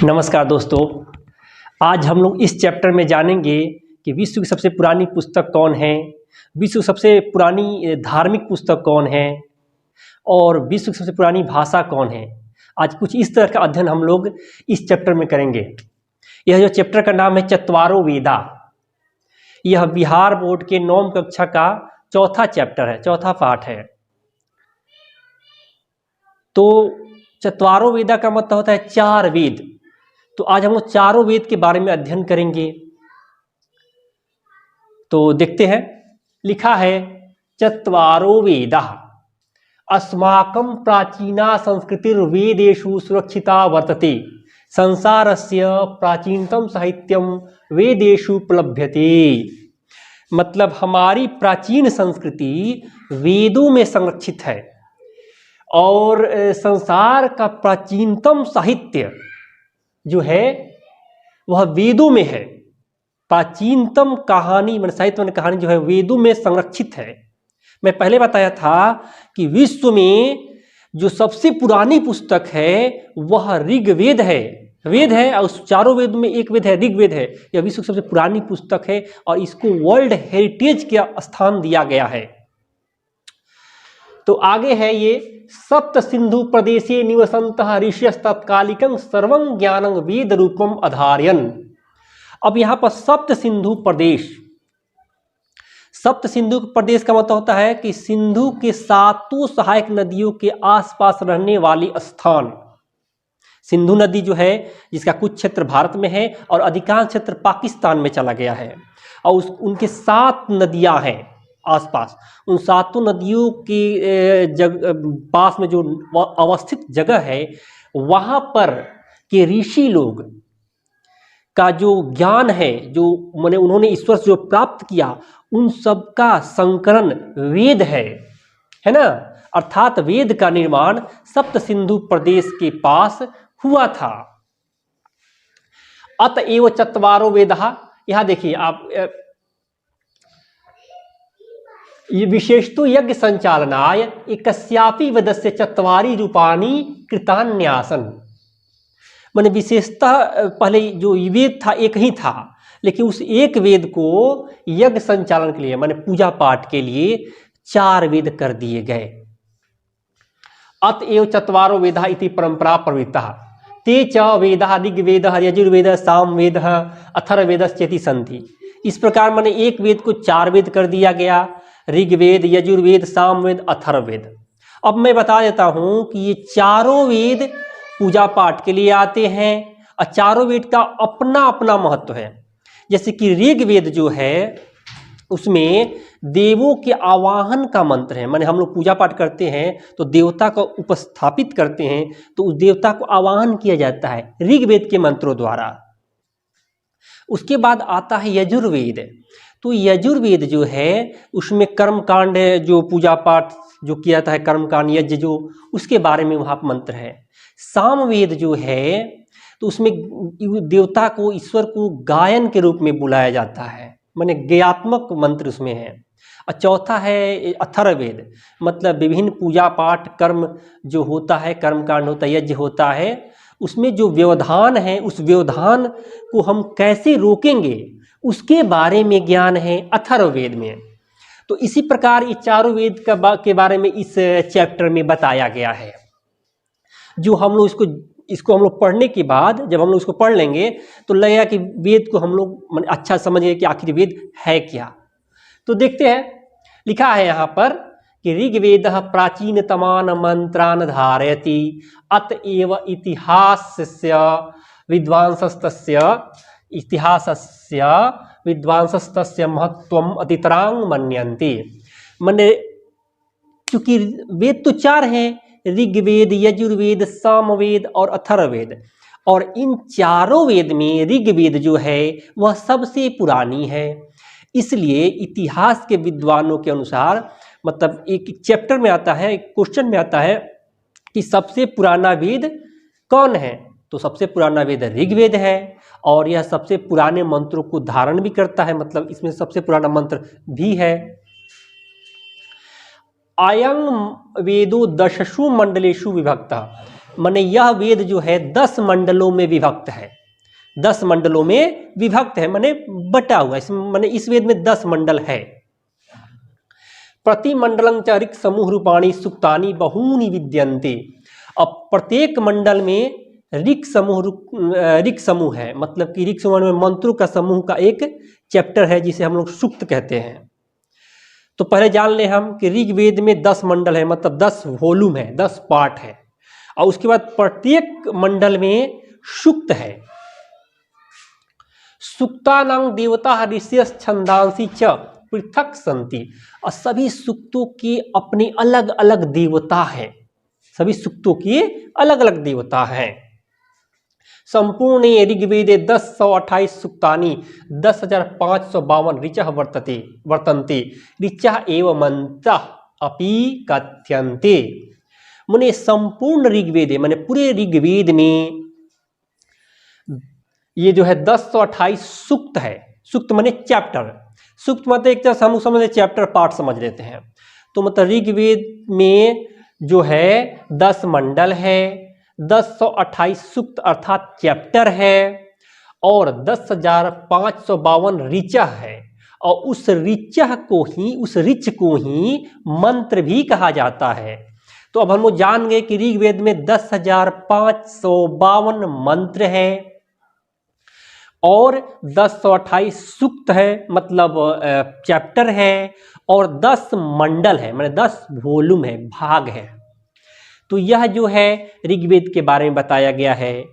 नमस्कार दोस्तों, आज हम लोग इस चैप्टर में जानेंगे कि विश्व की सबसे पुरानी पुस्तक कौन है, विश्व की सबसे पुरानी धार्मिक पुस्तक कौन है और विश्व की सबसे पुरानी भाषा कौन है। आज कुछ इस तरह का अध्ययन हम लोग इस चैप्टर में करेंगे। यह जो चैप्टर का नाम है चत्वारो वेदा। यह बिहार बोर्ड के 9वीं कक्षा का चौथा चैप्टर है, चौथा पाठ है। तो चत्वारो वेदा का मतलब होता है चार वेद। तो आज हम लोग चारों वेद के बारे में अध्ययन करेंगे। तो देखते हैं, लिखा है चत्वारो वेदा अस्माकं प्राचीना संस्कृतिर्वेदेषु सुरक्षिता वर्तते, संसारस्य प्राचीनतम साहित्यम वेदेषु उपलभ्यते। मतलब हमारी प्राचीन संस्कृति वेदों में संरक्षित है और संसार का प्राचीनतम साहित्य जो है वह वेदों में है। प्राचीनतम कहानी मतलब साहित्य कहानी जो है वेदों में संरक्षित है। मैं पहले बताया था कि विश्व में जो सबसे पुरानी पुस्तक है वह ऋग्वेद है। वेद है और उस चारों वेद में एक वेद है, ऋग्वेद है। यह विश्व की सबसे पुरानी पुस्तक है और इसको वर्ल्ड हेरिटेज का स्थान दिया गया है। तो आगे है ये सप्त सिंधु प्रदेशे निवसन्तः ऋषयः तत्कालिकं सर्वं ज्ञानं वेद रूपम आधारयन्। अब यहाँ पर सप्त सिंधु प्रदेश, सप्त सिंधु प्रदेश का मतलब होता है कि सिंधु के सातों सहायक नदियों के आसपास रहने वाले स्थान। सिंधु नदी जो है जिसका कुछ क्षेत्र भारत में है और अधिकांश क्षेत्र पाकिस्तान में चला गया है और उनके 7 नदियां हैं आसपास। उन 7 नदियों के पास में जो अवस्थित जगह है वहाँ पर के ऋषि लोग का जो ज्ञान है, जो मैंने उन्होंने ईश्वर से जो प्राप्त किया, उन सब का संकलन वेद है ना। अर्थात वेद का निर्माण सप्त सिंधु प्रदेश के पास हुआ था। अतएव चत्वारो वेदः, यहाँ देखिए आप, ये विशेषतो यज्ञ संचालनाय एकस्यापि वेदस्य चत्वारि रूपाणि कृतान्यासन। माने विशेषतः पहले जो वेद था एक ही था, लेकिन उस एक वेद को यज्ञ संचालन के लिए माने पूजा पाठ के लिए 4 वेद कर दिए गए। अतएव चत्वारो वेदा इति परंपरा प्रवृत्तः ते च वेदा ऋग्वेदः यजुर्वेदः सामवेदः अथर्ववेदश्चेति सन्ति। इस प्रकार माने एक वेद को 4 वेद कर दिया गया, ऋग्वेद, यजुर्वेद, सामवेद, अथर्ववेद। अब मैं बता देता हूं कि ये चारों वेद पूजा पाठ के लिए आते हैं और चारों वेद का अपना अपना महत्व है। जैसे कि ऋग्वेद जो है उसमें देवों के आवाहन का मंत्र है। माने हम लोग पूजा पाठ करते हैं तो देवता को उपस्थापित करते हैं, तो उस देवता को आवाहन किया जाता है ऋग्वेद के मंत्रों द्वारा। उसके बाद आता है यजुर्वेद। तो यजुर्वेद जो है उसमें कर्मकांड जो पूजा पाठ जो किया जाता है, कर्मकांड यज्ञ जो, उसके बारे में वहाँ मंत्र है। सामवेद जो है तो उसमें देवता को, ईश्वर को गायन के रूप में बुलाया जाता है, माने गयात्मक मंत्र उसमें है। और चौथा है अथर्ववेद, मतलब विभिन्न पूजा पाठ कर्म जो होता है, कर्मकांड होता है, यज्ञ होता है, उसमें जो व्यवधान है उस व्यवधान को हम कैसे रोकेंगे उसके बारे में ज्ञान है अथर्ववेद में। तो इसी प्रकार ये चारों वेद के बारे में इस चैप्टर में बताया गया है। जो हम लोग इसको हम लोग पढ़ने के बाद जब हम लोग इसको पढ़ लेंगे तो लगेगा कि वेद को हम लोग अच्छा समझेंगे कि आखिर वेद है क्या। तो देखते हैं, लिखा है यहाँ पर कि ऋग्वेदः प्राचीनतमान् मंत्रान् धारयति, अतएव इतिहासस्य विद्वांसस्तस्य महत्वम अतितरां मन्यन्ते। माने क्योंकि वेद तो 4 हैं, ऋग्वेद, यजुर्वेद, सामवेद और अथर्ववेद, और इन चारों वेद में ऋग्वेद जो है वह सबसे पुरानी है। इसलिए इतिहास के विद्वानों के अनुसार, मतलब एक चैप्टर में आता है, एक क्वेश्चन में आता है कि सबसे पुराना वेद कौन है, तो सबसे पुराना वेद ऋग्वेद है और यह सबसे पुराने मंत्रों को धारण भी करता है, मतलब इसमें सबसे पुराना मंत्र भी है। अयं वेदो 10 मंडलेषु विभक्तः। माने यह वेद जो है 10 मंडलों में विभक्त है, 10 मंडलों में विभक्त है, माने बटा हुआ, माने इस वेद में 10 मंडल है। प्रति मंडलं च ऋक् समूह रूपाणी सुक्तानि बहूनि विद्यन्ते। अब प्रत्येक मंडल में ऋक् समूह है, मतलब कि ऋक् समूह में मंत्रों का समूह का एक चैप्टर है जिसे हम लोग सूक्त कहते हैं। तो पहले जान ले हम कि ऋग्वेद में 10 मंडल है, मतलब 10 वॉल्यूम है, 10 पार्ट है, और उसके बाद प्रत्येक मंडल में सूक्त है। सूक्तानां देवता ऋषयः छंदांसि च पृथक संति, और सभी सूक्तों के अपने अलग अलग देवता हैं, सभी सूक्तों के अलग अलग देवता हैं। संपूर्ण ऋग्वेदे 1028 सूक्तानि 10,552 ऋचः वर्तन्ते ऋचः एव मंत्रः अपि कथ्यन्ते। माने संपूर्ण ऋग्वेद माने पूरे ऋग्वेद में ये जो है 1028 सूक्त है। सूक्त माने चैप्टर, सूक्त मतलब एक तरह हम समझ चैप्टर पार्ट समझ लेते हैं। तो मतलब ऋग्वेद में जो है 10 मंडल है, 1028 सूक्त अर्थात चैप्टर है, और 10,552 ऋचा है, और उस ऋचा को ही, उस ऋच को ही मंत्र भी कहा जाता है। तो अब हम लोग जान गए कि ऋग्वेद में 10,552 मंत्र है और 1028 सूक्त है, मतलब चैप्टर है, और 10 मंडल है, मतलब 10 वॉल्यूम है, भाग है। तो यह जो है ऋग्वेद के बारे में बताया गया है।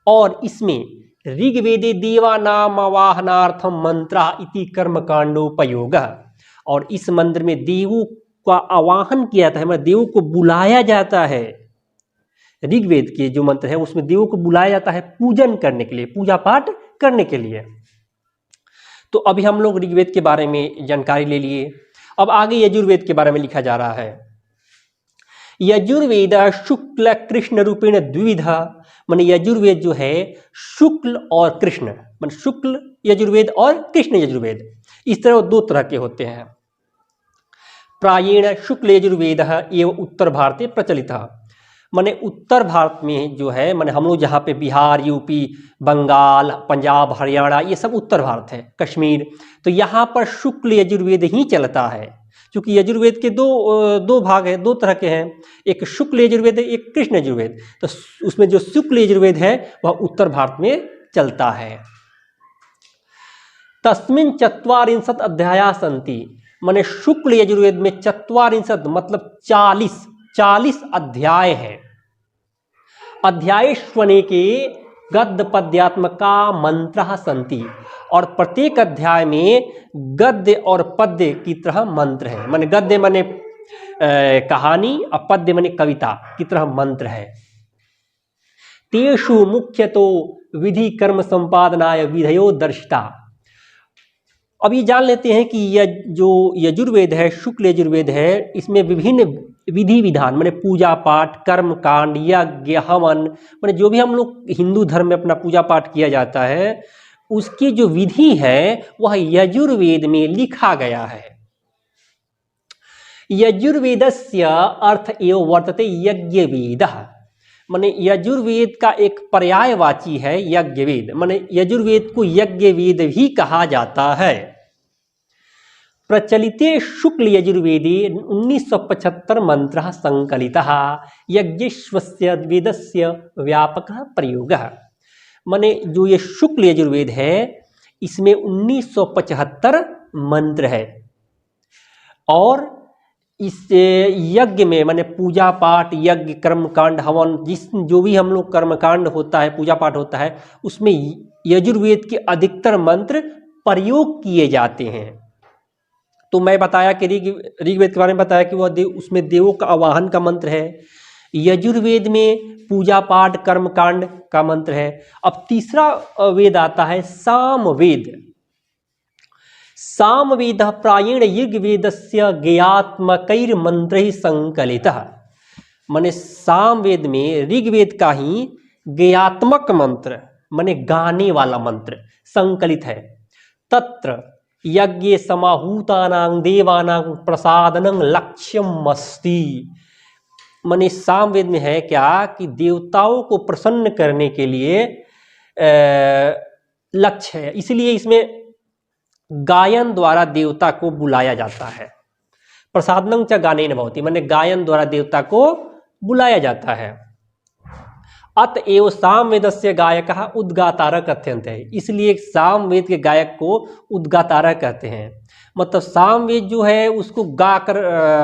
और इसमें ऋग्वेदे देवानाम आवाहनार्थम मंत्रा इति कर्मकांडोपयोगः, और इस मंत्र में देवों का आवाहन किया जाता है, मतलब देवों को बुलाया जाता है। ऋग्वेद के जो मंत्र है उसमें देवों को बुलाया जाता है पूजन करने के लिए, पूजा पाठ करने के लिए। तो अभी हम लोग ऋग्वेद के बारे में जानकारी ले लिए। अब आगे यजुर्वेद के बारे में लिखा जा रहा है। यजुर्वेद शुक्ल कृष्ण रूपेण द्विविधा, माने यजुर्वेद जो है शुक्ल और कृष्ण, माने शुक्ल यजुर्वेद और कृष्ण यजुर्वेद, इस तरह 2 तरह के होते हैं। प्रायेण शुक्ल यजुर्वेद एवं उत्तर भारते प्रचलित, माने उत्तर भारत में जो है, माने हम लोग जहाँ पे बिहार, यूपी, बंगाल, पंजाब, हरियाणा, ये सब उत्तर भारत है, कश्मीर, तो यहाँ पर शुक्ल यजुर्वेद ही चलता है। क्योंकि यजुर्वेद के दो भाग हैं, 2 तरह के हैं, एक शुक्ल यजुर्वेद है, एक कृष्ण यजुर्वेद। तो उसमें जो शुक्ल यजुर्वेद है वह उत्तर भारत में चलता है। तस्मिन् 44 अध्याया सन्ति, माने शुक्ल यजुर्वेद में 44 मतलब 40 अध्याय है। अध्यायेष्वने के गद्य पद्यात्मका मंत्र सन्ति, और प्रत्येक अध्याय में गद्य और पद्य की तरह मंत्र है, माने गद्य माने कहानी और पद्य माने कविता की तरह मंत्र है। तेषु मुख्यतो विधि कर्म संपादनाय विधयो दर्शिता। अब ये जान लेते हैं कि यह जो यजुर्वेद है, शुक्ल यजुर्वेद है, इसमें विभिन्न विधि विधान माने पूजा पाठ, कर्म कांड, यज्ञ, हवन, माने जो भी हम लोग हिंदू धर्म में अपना पूजा पाठ किया जाता है उसकी जो विधि है वह यजुर्वेद में लिखा गया है। यजुर्वेदस्य अर्थ एव वर्तते यज्ञ वेदः, माने यजुर्वेद का एक पर्यायवाची है यज्ञ वेद, माने यजुर्वेद को यज्ञ वेद भी कहा जाता है। प्रचलिते शुक्ल यजुर्वेदे 1975 मंत्रः संकलितः यज्ञेश्वस्य वेदस्य व्यापकः प्रयोगः, माने जो ये शुक्ल यजुर्वेद है इसमें 1975 मंत्र है, और इस यज्ञ में माने पूजा पाठ, यज्ञ, कर्मकांड, हवन, जो भी हम लोग कर्मकांड होता है, पूजा पाठ होता है, उसमें यजुर्वेद के अधिकतर मंत्र प्रयोग किए जाते हैं। तो मैं बताया कि ऋग्वेद के बारे में बताया कि वह उसमें देवों का आवाहन का मंत्र है। यजुर्वेद में पूजा पाठ, कर्मकांड का मंत्र है। अब तीसरा वेद आता है सामवेद। सामवेद प्रायेण ऋग्वेदस्य ज्ञेयात्मकैर्मन्त्रैः संकलितः, माने सामवेद में ऋग्वेद का ही ज्ञेयात्मक मंत्र माने गाने वाला मंत्र संकलित है। तत्र यज्ञे समाहूतानां देवानां प्रसादनं लक्ष्यम अस्ति, माने सामवेद में है क्या कि देवताओं को प्रसन्न करने के लिए लक्ष्य है, इसलिए इसमें गायन द्वारा देवता को बुलाया जाता है। प्रसादनं च गानेन भवति, माने गायन द्वारा देवता को बुलाया जाता है। अतएव सामवेदस्य गायकः उद्गातारः कथ्यन्ते, इसलिए सामवेद के गायक को उद्गातारः कहते हैं। मतलब सामवेद जो है उसको गाकर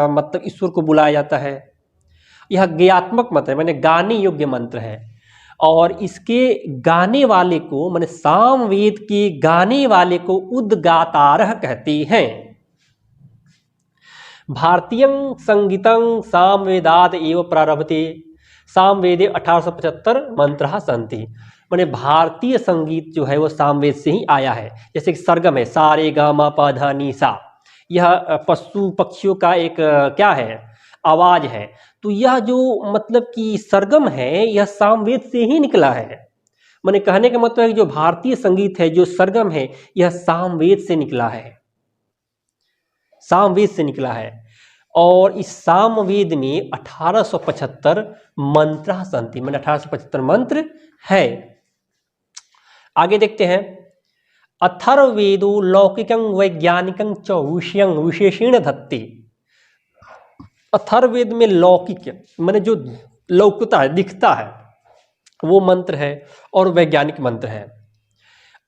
मतलब ईश्वर को बुलाया जाता है। यह ज्ञात्मक मंत्र है, माने गाने योग्य मंत्र है। और इसके गाने वाले को माने सामवेद के गाने वाले को उद्गातारः कहते हैं। भारतीय संगीतं सामवेदाद एव प्रारभते, सामवेदे 1875 मंत्र सन्ति, माने भारतीय संगीत जो है वो सामवेद से ही आया है। जैसे कि सरगम है सा रे ग म प ध नि सा, यह पशु पक्षियों का एक क्या है आवाज है। तो यह जो मतलब कि सरगम है यह सामवेद से ही निकला है। माने कहने का मतलब है कि जो भारतीय संगीत है जो सरगम है यह सामवेद से निकला है, सामवेद से निकला है। और इस सामवेद में 1875 मंत्र संति, माने 1875 मंत्र है। आगे देखते हैं, अथर्ववेदो लौकिकं वैज्ञानिकं च विषयं विशेषेण धत्ते। अथर्ववेद में लौकिक माने जो लौकिकता है, दिखता है, वो मंत्र है और वैज्ञानिक मंत्र है।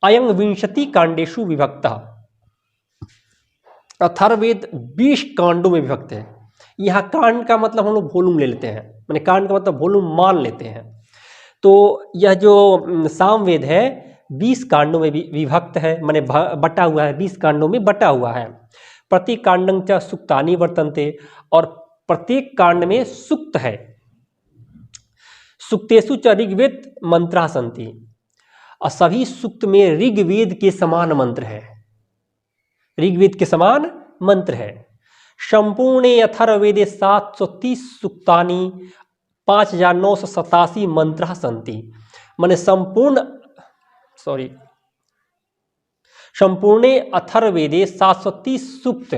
अयं 20 कांडेषु विभक्तः, अथर्ववेद 20 कांडों में विभक्त है। यहाँ कांड का मतलब हम लोग वॉल्यूम ले लेते हैं, माने कांड का मतलब वॉल्यूम मान लेते हैं। तो यह जो सामवेद है 20 कांडों में विभक्त है, माने बटा हुआ है, 20 कांडों में बटा हुआ है। प्रति कांडं च सूक्तानि वर्तन्ते, और प्रत्येक कांड में सूक्त है। सूक्तेषु च ऋग्वेद मंत्राः सन्ति, और सभी सूक्त में ऋग्वेद के समान मंत्र है, ऋग्वेद के समान मंत्र है। संपूर्ण अथर्ववेदे 730 सूक्तानि 5987 मंत्राः सन्ति, माने संपूर्ण अथर्ववेदे 730 सूक्त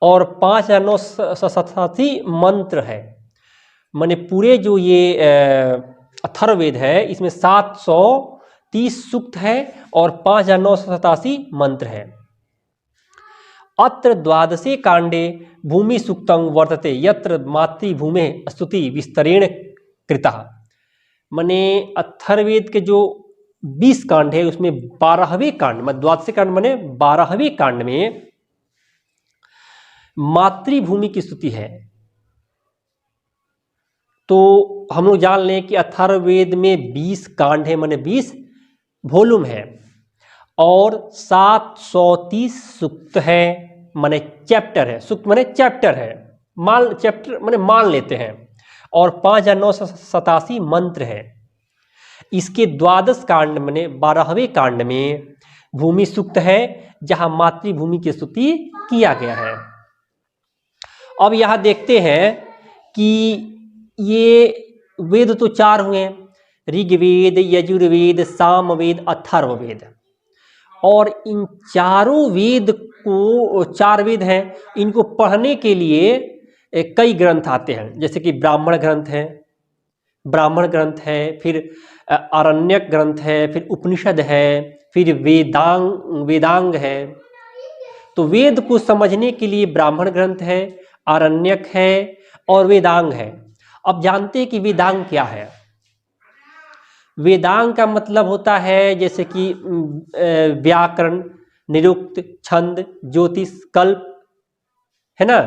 और 5987 मंत्र है। माने पूरे जो ये अथर्ववेद है इसमें 730 सूक्त है और 5987 मंत्र है। अत्र 12 कांडे भूमि सूक्तं वर्तते यत्र मातृभूमेः स्तुति विस्तरेण कृतः, माने अथर्ववेद के जो 20 कांड है उसमें 12वें कांड, मतलब 12 कांड माने 12वें कांड में मातृभूमि की स्तुति है। तो हम लोग जान लें कि अथर्ववेद में 20 कांड है, माने 20 वॉल्यूम है, और 730 सूक्त है, माने चैप्टर है। सूक्त माने चैप्टर है, चैप्टर माने मान लेते हैं, और 5987 मंत्र है। इसके 12 कांड माने 12वें कांड में भूमि सूक्त है, जहां मातृभूमि की स्तुति किया गया है। अब यहां देखते हैं कि ये वेद तो 4 हुए, ऋग्वेद, यजुर्वेद, सामवेद, अथर्ववेद, और इन चारों वेद को 4 वेद हैं, इनको पढ़ने के लिए कई ग्रंथ आते हैं। जैसे कि ब्राह्मण ग्रंथ है, फिर आरण्यक ग्रंथ है, फिर उपनिषद है, फिर वेदांग है। तो वेद को समझने के लिए ब्राह्मण ग्रंथ है, आरण्यक है और वेदांग है। अब जानते हैं कि वेदांग क्या है। वेदांग का मतलब होता है जैसे कि व्याकरण, निरुक्त, छंद, ज्योतिष, कल्प, है ना।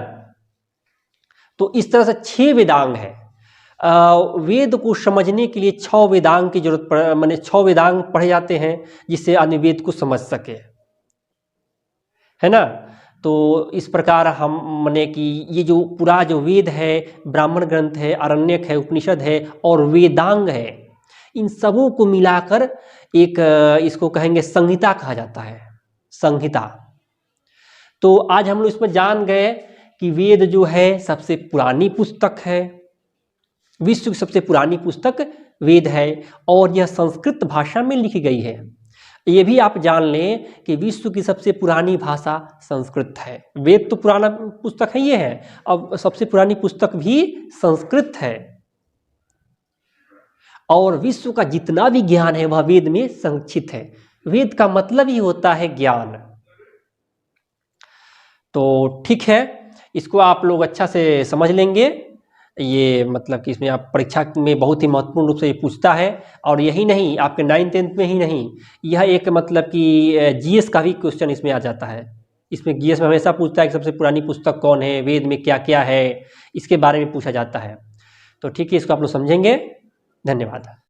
तो इस तरह से 6 वेदांग है। वेद को समझने के लिए 6 वेदांग की जरूरत पड़, माने 6 वेदांग पढ़े जाते हैं जिससे अन्य वेद को समझ सके, है ना। तो इस प्रकार हम माने कि ये जो पूरा जो वेद है, ब्राह्मण ग्रंथ है, आरण्यक है, उपनिषद है और वेदांग है, इन सबों को मिलाकर एक इसको कहेंगे संहिता कहा जाता है, संहिता। तो आज हम लोग इसमें जान गए कि वेद जो है सबसे पुरानी पुस्तक है, विश्व की सबसे पुरानी पुस्तक वेद है, और यह संस्कृत भाषा में लिखी गई है। ये भी आप जान लें कि विश्व की सबसे पुरानी भाषा संस्कृत है। वेद तो पुराना पुस्तक है, ये है, अब सबसे पुरानी पुस्तक भी संस्कृत है। और विश्व का जितना भी ज्ञान है वह वेद में संचित है। वेद का मतलब ही होता है ज्ञान। तो ठीक है, इसको आप लोग अच्छा से समझ लेंगे। ये मतलब कि इसमें आप परीक्षा में बहुत ही महत्वपूर्ण रूप से ये पूछता है। और यही नहीं, आपके 9th-10th में ही नहीं, यह एक मतलब कि जीएस का भी क्वेश्चन इसमें आ जाता है। इसमें जीएस में हमेशा पूछता है कि सबसे पुरानी पुस्तक कौन है, वेद में क्या क्या है, इसके बारे में पूछा जाता है। तो ठीक है, इसको आप लोग समझेंगे। धन्यवाद।